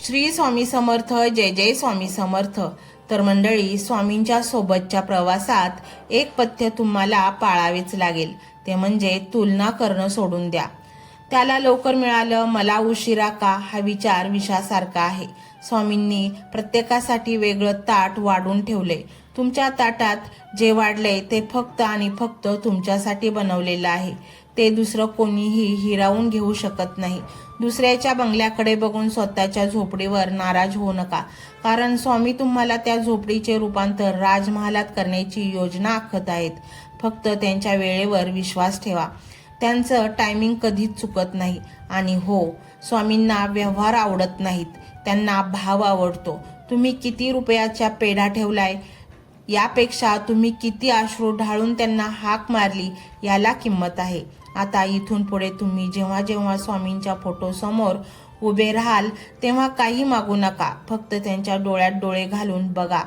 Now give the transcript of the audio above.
श्री स्वामी समर्थ. जय जय स्वामी समर्थ. तर मंडळी, स्वामींच्या सोबतच्या प्रवासात एक पथ्य तुम्हाला पाळावेच लागेल, ते म्हणजे तुलना करणं सोडून द्या. त्याला लवकर मिळालं, मला उशिरा का, हा विचार विषासारखा आहे. स्वामींनी प्रत्येकासाठी वेगळं ताट वाढून ठेवले. तुमच्या ताटात जे वाढले ते फक्त आणि फक्त तुमच्यासाठी बनवलेलं आहे. ते दुसरं कोणीही हिरावून घेऊ शकत नाही. दुसऱ्याच्या बंगल्याकडे बघून स्वतःच्या झोपडीवर नाराज होऊ नका, कारण स्वामी तुम्हाला त्या झोपडीचे रूपांतर राजमहालात करण्याची योजना आखत आहेत. फक्त त्यांच्या वेळेवर विश्वास ठेवा. त्यांचं टायमिंग कधीच चुकत नाही. आणि हो, स्वामींना व्यवहार आवडत नाहीत, त्यांना भाव आवडतो. तुम्ही किती रुपयाचा पेढा ठेवलाय यापेक्षा तुम्ही किती अश्रू ढाळून त्यांना हाक मारली याला किंमत आहे. आता इथून पुढे तुम्ही जेव्हा जेव्हा स्वामींच्या फोटो समोर उभे राहाल तेव्हा काही मागू नका. फक्त त्यांच्या डोळ्यात डोळे घालून बघा.